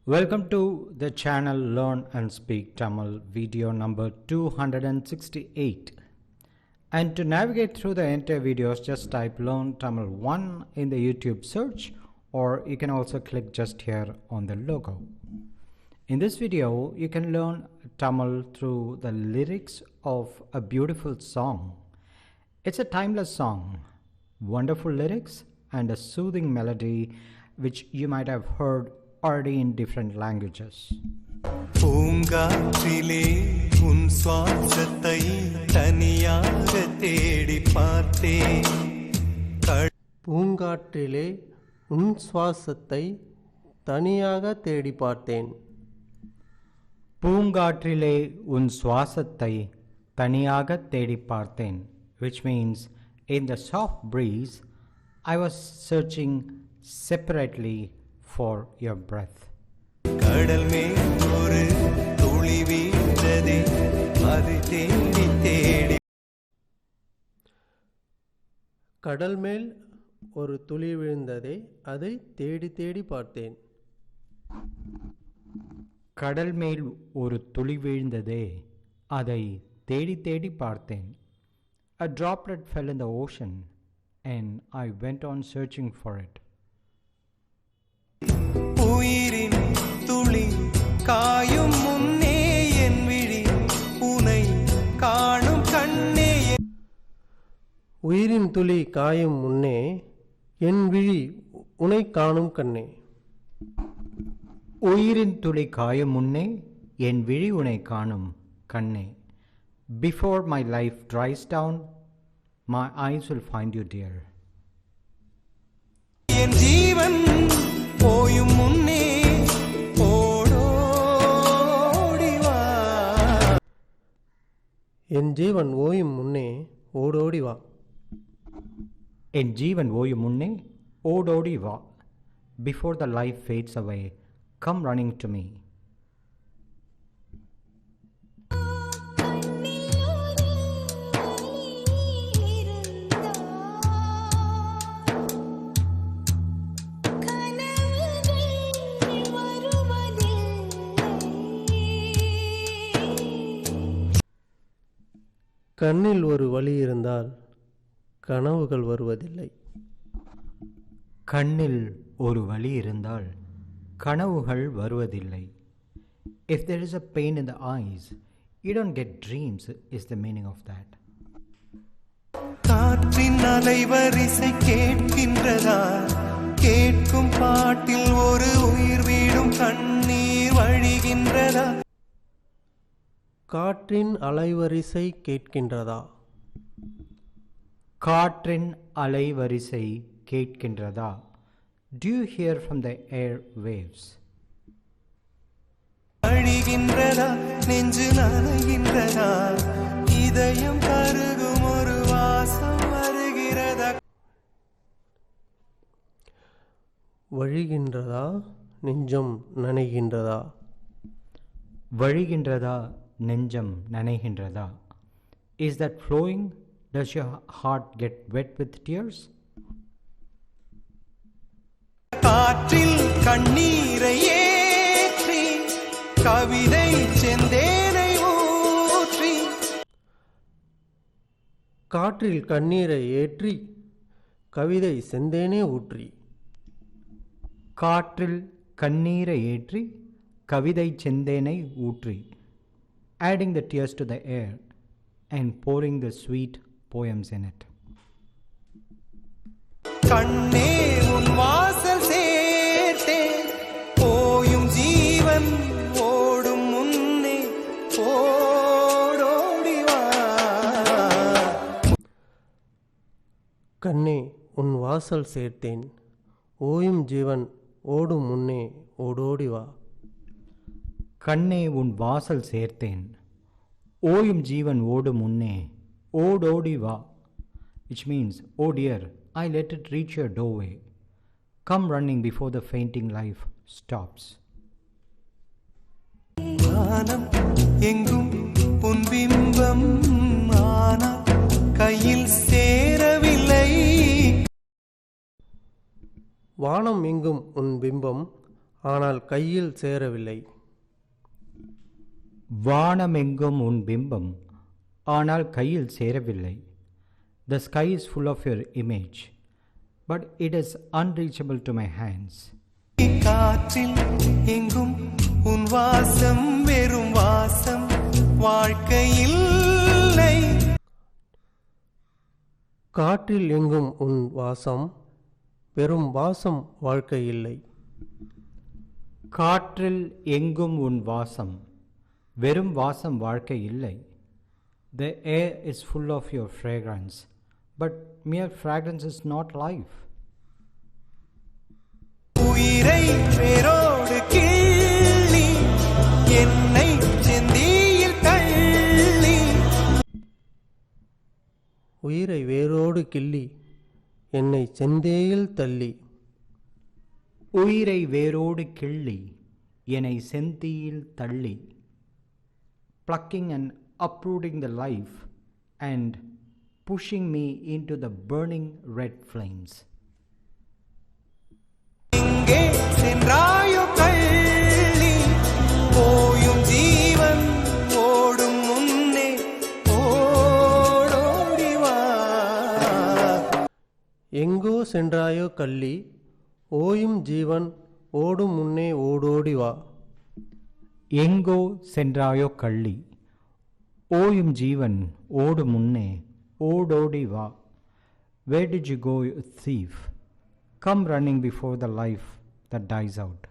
Welcome to the channel Learn and Speak Tamil video number 268. And to navigate through the entire videos, just type Learn Tamil 1 in the YouTube search, or you can also click just here on the logo. In this video, you can learn Tamil through the lyrics of a beautiful song. It's a timeless song, wonderful lyrics and a soothing melody which you might have heard already in different languages. பூங்காற்றிலே உன் சுவாசத்தை தனியாக தேடி பார்த்தேன். பூங்காற்றிலே உன் சுவாசத்தை தனியாக தேடி பார்த்தேன். பூங்காற்றிலே உன் சுவாசத்தை தனியாக தேடி பார்த்தேன், which means in the soft breeze I was searching separately for your breath. கடல் மேல் ஒரு துளி வீழ்ந்ததே, அதை தேடி தேடி. கடல் மேல் ஒரு துளி விழுந்ததே, அதை தேடி தேடி பார்த்தேன். கடல் மேல் ஒரு துளி வீழ்ந்ததே, அதை தேடி தேடி பார்த்தேன். A droplet fell in the ocean and I went on searching for it. உயிரின் துளி காயும் முன்னே என் விழி உனை காணும் கண்ணே. உயிரின் துளி காயும் முன்னே என் விழி உனை காணும் கண்ணே. உயிரின் துளி காயும் முன்னே என் விழி உனை காணும் கண்ணே. Before my life dries down, my eyes will find you, dear. என் ஜீவன் போயும் முன்னே ஓடோடி வா. என் ஜீவன் ஓயும் முன்னே ஓடோடி வா. என் ஜீவன் ஓயும் முன்னே ஓடோடி வா. Before the life fades away, come running to me. கண்ணில் ஒரு வழி இருந்தால் கனவுகள் வருவதில்லை. கண்ணில் ஒரு வலி இருந்தால் கனவுகள் வருவதில்லை. If there is a pain in the eyes, you don't get dreams is the meaning of that. காற்றின் அலைவரிசை கேட்கின்றதா, கேட்கும் பாட்டில் ஒரு உயிர் வீடும் கண்ணீர் வழிகின்றதா. காற்றின் அலைவரிசை கேட்கின்றதா, காற்றின் அலைவரிசை கேட்கின்றதா. Do you hear from the air waves? வழிகின்றதா, நெஞ்சு நனைகின்றதா, இதயம் கருகும் ஒரு வாசம் வருகிறதா. வழிகின்றதா, நெஞ்சம் நனைகின்றதா. வழிகின்றதா, நெஞ்சம் நனைகின்றதா. Is that flowing? Does your heart get wet with tears? காற்றில் கண்ணீரை ஏற்றி கவிதை செந்தேனை ஊற்றி. காற்றில் கண்ணீரை ஏற்றி கவிதை செந்தேனே ஊற்றி. காற்றில் கண்ணீரை ஏற்றி கவிதை செந்தேனை ஊற்றி. Adding the tears to the air and pouring the sweet poems in it. கண்ணே உன் வாசல் சேர்த்தேன், போயும் ஜீவன் ஓடும் முன்னே ஓடோடி வா. கண்ணே உன் வாசல் சேர்த்தேன், ஓயும் ஜீவன் ஓடும் முன்னே ஓடோடி வா. கண்ணே உன் வாசல் சேர்த்தேன், ஓயும் ஜீவன் ஓடும் முன்னே ஓடோடி வா. Which means, oh dear, I let it reach your doorway. Come running before the fainting life stops. வானம் எங்கும் உன் பிம்பம், ஆனால் கையில் சேரவில்லை. வானம் எங்கும் உன் பிம்பம், ஆனால் கையில் சேரவில்லை. வானமெங்கும் உன் பிம்பம், ஆனால் கையில் சேரவில்லை. The sky is full of your image, but it is unreachable to my hands. காற்றில் எங்கும் உன் வாசம், வெறும் வாசம் வாழ்க்கையில்லை. காற்றில் எங்கும் உன் வாசம், வெறும் வாசம் வாழ்க்கை இல்லை. காற்றில் எங்கும் உன் வாசம், வெறும் வாசம் வாழ்க்கை இல்லை. The air is full of your fragrance, but mere fragrance is not life. உயிரை வேரோடு கிள்ளி என்னை செந்தியில் தள்ளி. உயிரை வேரோடு கிள்ளி என்னை செந்தேயில் தள்ளி. உயிரை வேரோடு கிள்ளி என்னை செந்தியில் தள்ளி. Plucking and uprooting the life and pushing me into the burning red flames. எங்கே சென்றாயோ கள்ளி, போயும் ஜீவன் ஓடும் முன்னே ஓடோடி வா. எங்கோ சென்றாயோ கள்ளி, ஓயும் ஜீவன் ஓடும் முன்னே ஓடோடி வா. எங்கோ சென்றாயோ கள்ளி, ஓயும் ஜீவன் ஓடும் முன்னே ஓடோடி வா. Where did you go, you thief? Come running before the life that dies out.